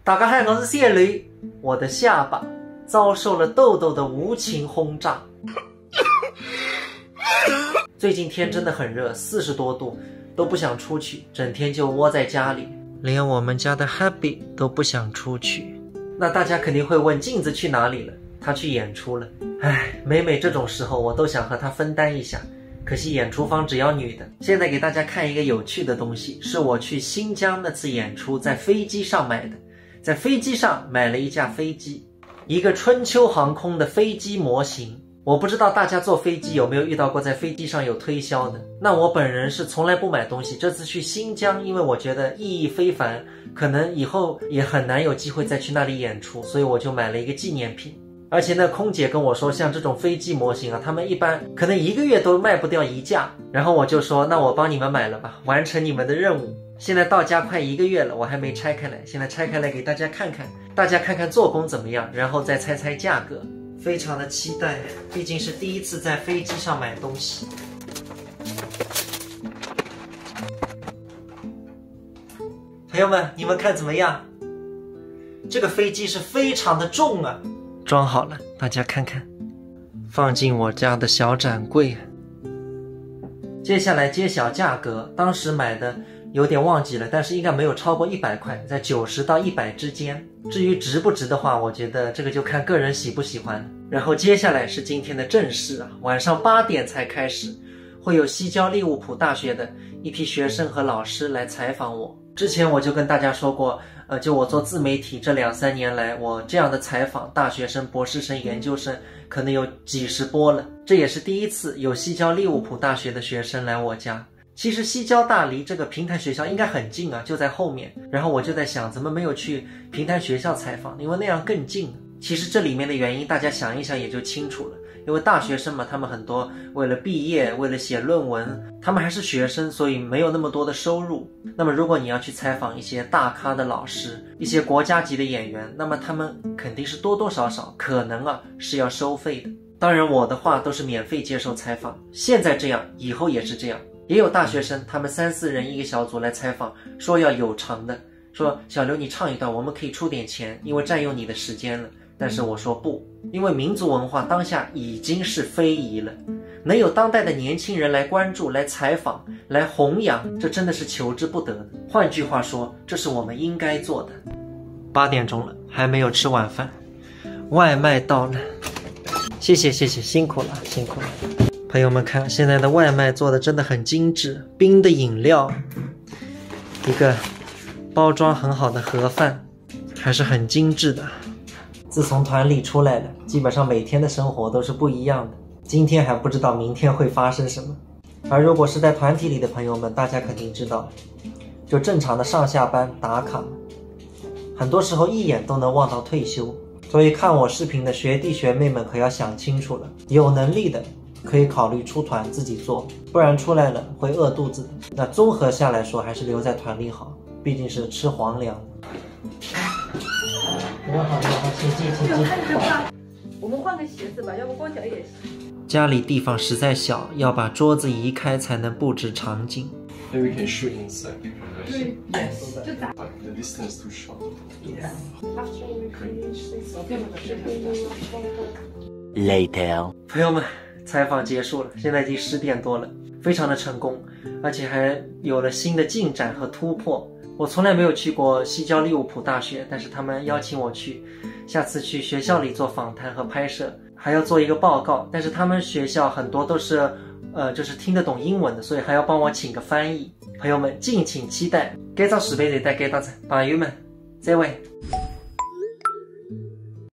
大家好，我是小雷。我的下巴遭受了痘痘的无情轰炸。最近天真的很热，40多度，都不想出去，整天就窝在家里。连我们家的 Happy 都不想出去。那大家肯定会问，镜子去哪里了？他去演出了。唉，每这种时候我都想和他分担一下，可惜演出方只要女的。现在给大家看一个有趣的东西，是我去新疆那次演出在飞机上买的。在飞机上买了一架飞机，一个春秋航空的飞机模型。我不知道大家坐飞机有没有遇到过在飞机上有推销的。那我本人是从来不买东西，这次去新疆，因为我觉得意义非凡，可能以后也很难有机会再去那里演出，所以我就买了一个纪念品。而且那空姐跟我说，像这种飞机模型啊，他们一般可能1个月都卖不掉1架。然后我就说，那我帮你们买了吧，完成你们的任务。现在到家快1个月了，我还没拆开来，现在拆开来给大家看看，大家看看做工怎么样，然后再猜猜价格。非常的期待，毕竟是第一次在飞机上买东西。朋友们，你们看怎么样？这个飞机是非常的重啊。装好了，大家看看，放进我家的小展柜。接下来揭晓价格，当时买的有点忘记了，但是应该没有超过100块，在90到100之间。至于值不值的话，我觉得这个就看个人喜不喜欢。然后接下来是今天的正事啊，晚上8点才开始，会有西交利物浦大学的一批学生和老师来采访我。之前我就跟大家说过，就我做自媒体这2、3年来，我这样的采访大学生、博士生、研究生可能有几十波了，这也是第一次有西交利物浦大学的学生来我家。其实西交大离这个平潭学校应该很近啊，就在后面。然后我就在想，怎么没有去平潭学校采访，因为那样更近。其实这里面的原因大家想一想也就清楚了，因为大学生嘛，他们很多为了毕业，为了写论文，他们还是学生，所以没有那么多的收入。那么如果你要去采访一些大咖的老师，一些国家级的演员，那么他们肯定是多多少少可能是要收费的。当然我的话都是免费接受采访，现在这样，以后也是这样。也有大学生，他们3、4人一个小组来采访，说要有偿的，说小刘你唱一段，我们可以出点钱，因为占用你的时间了。但是我说不，因为民族文化当下已经是非遗了，能有当代的年轻人来关注、来采访、来弘扬，这真的是求之不得的。换句话说，这是我们应该做的。8点钟了，还没有吃晚饭，外卖到了，谢谢，辛苦了。朋友们看，现在的外卖做的真的很精致，冰的饮料，一个包装很好的盒饭，还是很精致的。自从团里出来了，基本上每天的生活都是不一样的，今天还不知道明天会发生什么。而如果是在团体里的朋友们，大家肯定知道，就正常的上下班打卡，很多时候一眼都能望到退休。所以看我视频的学弟学妹们可要想清楚了，有能力的可以考虑出团自己做，不然出来了会饿肚子的。那综合下来说，还是留在团里好，毕竟是吃皇粮。你好，请进。我们换个鞋子吧，要不光脚也行。家里地方实在小，要把桌子移开才能布置场景。Maybe we can shoot inside. Yes. The distance too short. Later. 朋友们，采访结束了，现在已经10点多了，非常的成功，而且还有了新的进展和突破。我从来没有去过西交利物浦大学，但是他们邀请我去，下次去学校里做访谈和拍摄，还要做一个报告。但是他们学校很多都是就是听得懂英文的，所以还要帮我请个翻译。朋友们敬请期待，改造视频再带给大家，朋友们再会。